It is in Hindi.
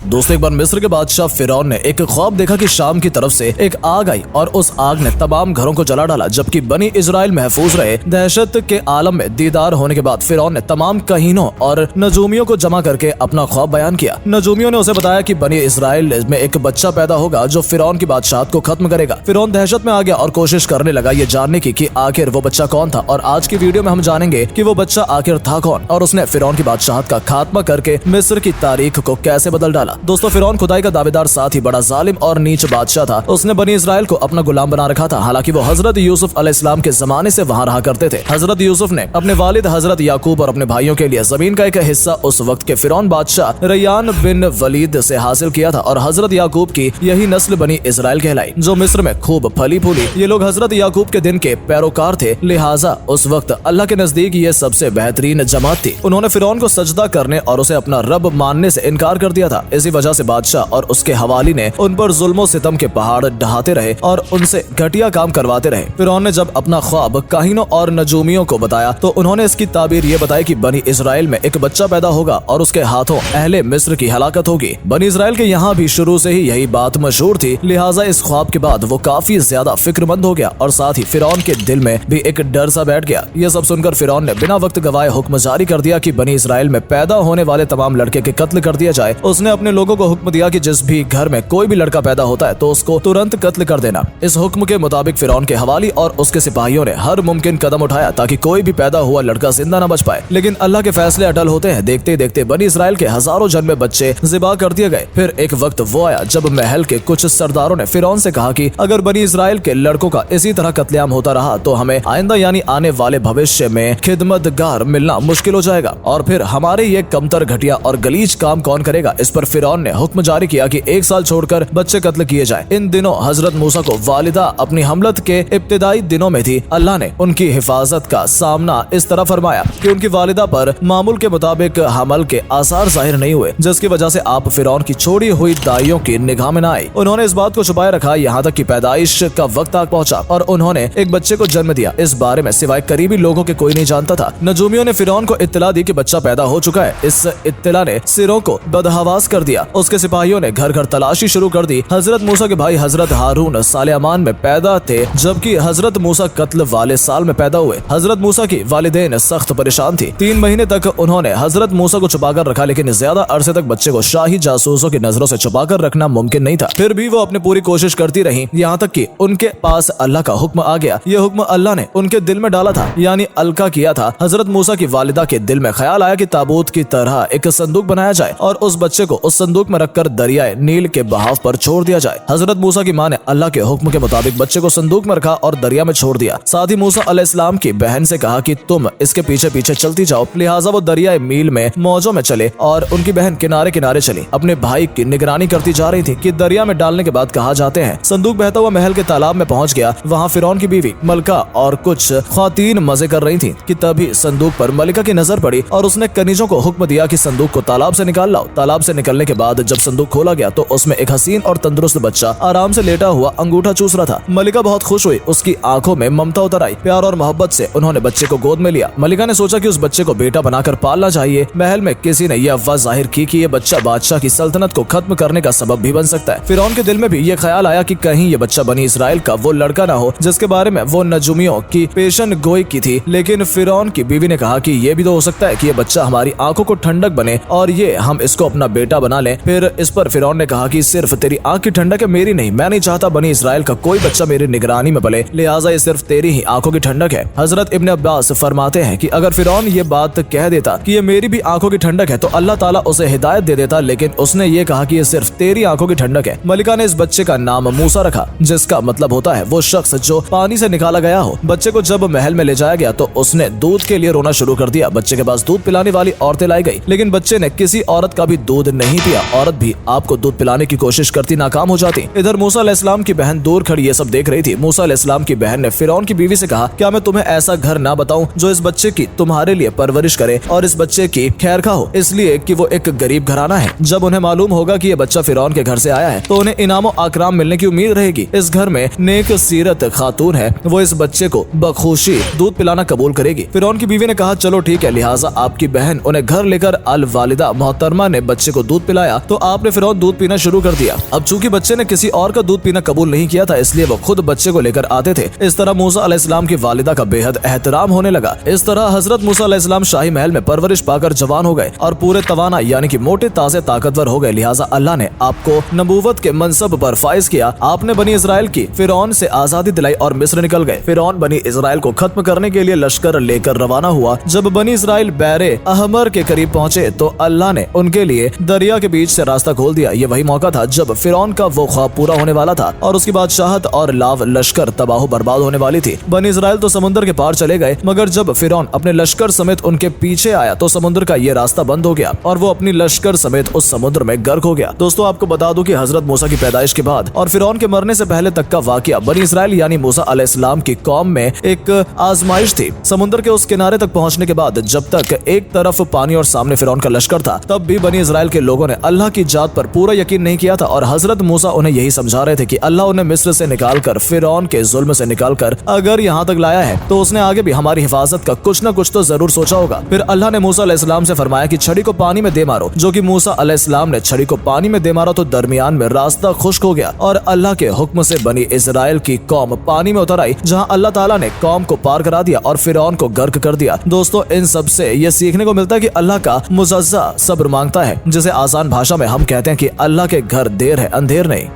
दोस्तों एक बार मिस्र के बादशाह फिरौन ने एक ख्वाब देखा कि शाम की तरफ से एक आग आई और उस आग ने तमाम घरों को जला डाला, जबकि बनी इजराइल महफूज रहे। दहशत के आलम में दीदार होने के बाद फिरौन ने तमाम कहीनों और नजूमियों को जमा करके अपना ख्वाब बयान किया। नजूमियों ने उसे बताया कि बनी इजराइल में एक बच्चा पैदा होगा जो फिरौन की बादशाहत को खत्म करेगा। फिरौन दहशत में आ गया और कोशिश करने लगा ये जानने की कि आखिर वो बच्चा कौन था, और आज की वीडियो में हम जानेंगे कि वो बच्चा आखिर था कौन और उसने फिरौन की बादशाहत का खात्मा करके मिस्र की तारीख को कैसे बदल डाला। दोस्तों फिरौन खुदाई का दावेदार साथ ही बड़ा जालिम और नीच बादशाह था। उसने बनी इजराइल को अपना गुलाम बना रखा था। हालांकि वो हजरत यूसुफ अलैहिस्सलाम के जमाने से वहां रहा करते थे। हजरत यूसुफ ने अपने वालिद हजरत याकूब और अपने भाइयों के लिए जमीन का एक हिस्सा उस वक्त के फिरौन बादशाह रैयान बिन वलीद से हासिल किया था, और हजरत याकूब की यही नस्ल बनी इजराइल कहलाई जो मिस्र में खूब फली फूली। ये लोग हजरत याकूब के दिन के पैरोकार थे, लिहाजा उस वक्त अल्लाह के नजदीक ये सबसे बेहतरीन जमात थी। उन्होंने फिरौन को सजदा करने और उसे अपना रब मानने से इनकार कर दिया था। इसी वजह से बादशाह और उसके हवाली ने उन पर जुल्म सितम के पहाड़ ढहाते रहे और उनसे घटिया काम करवाते रहे। फिरौन ने जब अपना ख्वाब काहिनों और नजूमियों को बताया तो उन्होंने इसकी ताबीर ये बताई कि बनी इजराइल में एक बच्चा पैदा होगा और उसके हाथों अहले मिस्र की हलाकत होगी। बनी इजराइल के यहाँ भी शुरू से ही यही बात मशहूर थी, लिहाजा इस ख्वाब के बाद वो काफी ज्यादा फिक्रमंद हो गया और साथ ही फिरौन के दिल में भी एक डर सा बैठ गया। ये सब सुनकर फिरौन ने बिना वक्त गवाए हुक्म जारी कर दिया कि बनी इजराइल में पैदा होने वाले तमाम लड़के के कत्ल कर दिया जाए। उसने अपने लोगों को हुक्म दिया कि जिस भी घर में कोई भी लड़का पैदा होता है तो उसको तुरंत कत्ल कर देना। इस हुक्म के मुताबिक फिरौन के हवाली और उसके सिपाहियों ने हर मुमकिन कदम उठाया ताकि कोई भी पैदा हुआ लड़का जिंदा न बच पाए, लेकिन अल्लाह के फैसले अटल होते हैं। देखते ही देखते बनी इजराइल के हजारों जन्मे बच्चे ज़िबा कर दिए गए। फिर एक वक्त वो आया जब महल के कुछ सरदारों ने फिरौन से कहा कि अगर बनी इजराइल के लड़कों का इसी तरह कत्लेआम होता रहा तो हमें आइंदा यानी आने वाले भविष्य में खिदमतगार मिलना मुश्किल हो जाएगा, और फिर हमारे ये कमतर घटिया और गलीज काम कौन करेगा। इस पर फिरौन ने हुक्म जारी किया कि 1 साल छोड़कर बच्चे कत्ल किए जाए। इन दिनों हजरत मूसा को वालिदा अपनी हमलत के इब्तिदाई दिनों में थी। अल्लाह ने उनकी हिफाजत का सामना इस तरह फरमाया कि उनकी वालिदा पर मामूल के मुताबिक हमल के आसार जाहिर नहीं हुए, जिसकी वजह से आप फिरौन की छोड़ी हुई दाइयों की निगाह में न आई। उन्होंने इस बात को छुपाए रखा यहाँ तक कि पैदाइश का वक्त आ पहुंचा और उन्होंने एक बच्चे को जन्म दिया। इस बारे में सिवाय करीबी लोगों के कोई नहीं जानता था। नजूमियों ने फिरौन को इत्तला दी कि बच्चा पैदा हो चुका है। इस इत्तला ने सिरों को बदहवास कर दिया। उसके सिपाहियों ने घर घर तलाशी शुरू कर दी। हजरत मूसा के भाई हजरत हारून साले अमान में पैदा थे, जबकि हजरत मूसा कत्ल वाले साल में पैदा हुए। हजरत मूसा की वालिदैन सख्त परेशान थी। 3 महीने तक उन्होंने हजरत मूसा को छुपाकर रखा, लेकिन ज्यादा अरसे तक बच्चे को शाही जासूसों की नजरों से छुपाकर रखना मुमकिन नहीं था। फिर भी वो अपनी पूरी कोशिश करती रही, यहाँ तक कि उनके पास अल्लाह का हुक्म आ गया। ये हुक्म अल्लाह ने उनके दिल में डाला था, यानी अलका किया था। हजरत मूसा की वालिदा के दिल में ख्याल आया कि ताबूत की तरह एक संदूक बनाया जाए और उस बच्चे को उस संदूक में रखकर दरियाए नील के बहाव पर छोड़ दिया जाए। हजरत मूसा की माँ ने अल्लाह के हुक्म के मुताबिक बच्चे को संदूक में रखा और दरिया में छोड़ दिया। साथ ही मूसा अलैहिस्सलाम की बहन से कहा कि तुम इसके पीछे पीछे चलती जाओ। लिहाजा वो दरियाए नील में मौजों में चले और उनकी बहन किनारे किनारे चली। अपने भाई की निगरानी करती जा रही थी कि दरिया में डालने के बाद कहा जाते हैं संदूक बहता हुआ महल के तालाब में पहुंच गया। वहाँ फिरौन की बीवी मलका और कुछ ख्वातीन मजे कर रही थी कि तभी संदूक पर मलिका की नजर पड़ी और उसने कनीजों को हुक्म दिया कि संदूक को तालाब से निकाल लाओ। तालाब से निकलने के बाद जब संदूक खोला गया तो उसमें एक हसीन और तंदुरुस्त बच्चा आराम से लेटा हुआ अंगूठा चूस रहा था। मलिका बहुत खुश हुई, उसकी आंखों में ममता उतर आई। प्यार और मोहब्बत से उन्होंने बच्चे को गोद में लिया। मलिका ने सोचा कि उस बच्चे को बेटा बनाकर पालना चाहिए। महल में किसी ने यह अफवाह जाहिर की कि यह बच्चा बादशाह की सल्तनत को खत्म करने का सबब भी बन सकता है। फिरौन के दिल में भी यह ख्याल आया कि कहीं यह बच्चा बनी इजराइल का वो लड़का ना हो जिसके बारे में वो नजूमियों की पेशन गोई की थी। लेकिन फिरौन की बीवी ने कहा कि यह भी तो हो सकता है कि यह बच्चा हमारी आंखों को ठंडक बने और ये हम इसको अपना बेटा बना लें। फिर इस पर फिरौन ने कहा कि सिर्फ तेरी आंख की ठंडक है, मेरी नहीं। मैं नहीं चाहता बनी इजराइल का कोई बच्चा मेरी निगरानी में पले, लिहाजा ये सिर्फ तेरी ही आंखों की ठंडक है। हजरत इब्न अब्बास फरमाते हैं कि अगर फिरौन ये बात कह देता कि ये मेरी भी आंखों की ठंडक है तो अल्लाह ताला उसे हिदायत दे देता, लेकिन उसने ये कहा कि ये सिर्फ तेरी आंखों की ठंडक है। मलिका ने इस बच्चे का नाम मूसा रखा, जिसका मतलब होता है वो शख्स जो पानी से निकाला गया हो। बच्चे को जब महल में ले जाया गया तो उसने दूध के लिए रोना शुरू कर दिया। बच्चे के पास दूध पिलाने वाली औरतें लाई गई, लेकिन बच्चे ने किसी औरत का भी दूध नहीं पिया। औरत भी आपको दूध पिलाने की कोशिश करती नाकाम हो जाती। इधर मूसा अलैहिस्सलाम की बहन दूर खड़ी ये सब देख रही थी। मूसा अलैहिस्सलाम की बहन ने फिरौन की बीवी से कहा, क्या मैं तुम्हें ऐसा घर ना बताऊं जो इस बच्चे की तुम्हारे लिए परवरिश करे और इस बच्चे की खैरखा हो, इसलिए कि वो एक गरीब घराना है। जब उन्हें मालूम होगा कि ये बच्चा फिरौन के घर से आया है तो उन्हें इनाम आकराम मिलने की उम्मीद रहेगी। इस घर में नेक सीरत खातून है, वो इस बच्चे को बखुशी दूध पिलाना कबूल करेगी। फिरौन की बीवी ने कहा, चलो ठीक है। लिहाजा आपकी बहन उन्हें घर लेकर अल वालिदा मोहतरमा ने बच्चे को दूध पिलाया पिलाया तो आपने फिरौन दूध पीना शुरू कर दिया। अब चूंकि बच्चे ने किसी और का दूध पीना कबूल नहीं किया था, इसलिए वो खुद बच्चे को लेकर आते थे। इस तरह मूसा अलैहिस्सलाम की वालिदा का बेहद एहतराम होने लगा। इस तरह हजरत मूसा अलैहिस्सलाम शाही महल में परवरिश पाकर जवान हो गए और पूरे तवाना यानी कि मोटे ताजे ताकतवर हो गए। लिहाजा अल्लाह ने आपको नबूवत के मनसब पर फाइज किया। आपने बनी इजराइल की फिरौन से आजादी दिलाई और मिस्र निकल गए। फिरौन बनी इजराइल को खत्म करने के लिए लश्कर लेकर रवाना हुआ। जब बनी इजराइल बैरे अहमर के करीब पहुंचे तो अल्लाह ने उनके लिए दरिया के बीच से रास्ता खोल दिया। ये वही मौका था जब फिरौन का वो ख्वाब पूरा होने वाला था और उसकी बादशाहत और लाव लश्कर तबाह बर्बाद होने वाली थी। बनी इजराइल तो समुद्र के पार चले गए, मगर जब फिरौन अपने लश्कर समेत उनके पीछे आया तो समुद्र का ये रास्ता बंद हो गया और वो अपनी लश्कर समेत उस समुद्र में गर्क हो गया। दोस्तों, आपको बता दूं कि हजरत मूसा की पैदाइश के बाद और फिरौन के मरने से पहले तक का वाकया बनी इजराइल यानी मूसा अलैहिस्सलाम की कौम में एक आजमाइश थी। समुद्र के उस किनारे तक पहुंचने के बाद जब तक एक तरफ पानी और सामने फिरौन का लश्कर था, तब भी बनी इजराइल के लोगों ने अल्लाह की जात पर पूरा यकीन नहीं किया था और हजरत मूसा उन्हें यही समझा रहे थे कि अल्लाह उन्हें मिस्र से निकालकर फिरौन के जुल्म से निकालकर अगर यहाँ तक लाया है तो उसने आगे भी हमारी हिफाजत का कुछ न कुछ तो जरूर सोचा होगा। फिर अल्लाह ने मूसा अलैहिस्सलाम से फरमाया कि छड़ी को पानी में दे मारो। जो कि मूसा अलैहिस्सलाम ने छड़ी को पानी में दे मारा तो दरमियान में रास्ता खुश्क हो गया और अल्लाह के हुक्म से बनी इजराइल की कौम पानी में उतर आई, जहां अल्लाह ताला ने कौम को पार करा दिया और फिरौन को गर्क कर दिया। दोस्तों, इन सब से ये सीखने को मिलता है कि अल्लाह का मुजज़्ज़ा सब्र मांगता है, जिसे आसान भाषा में हम कहते हैं कि अल्लाह के घर देर है अंधेर नहीं।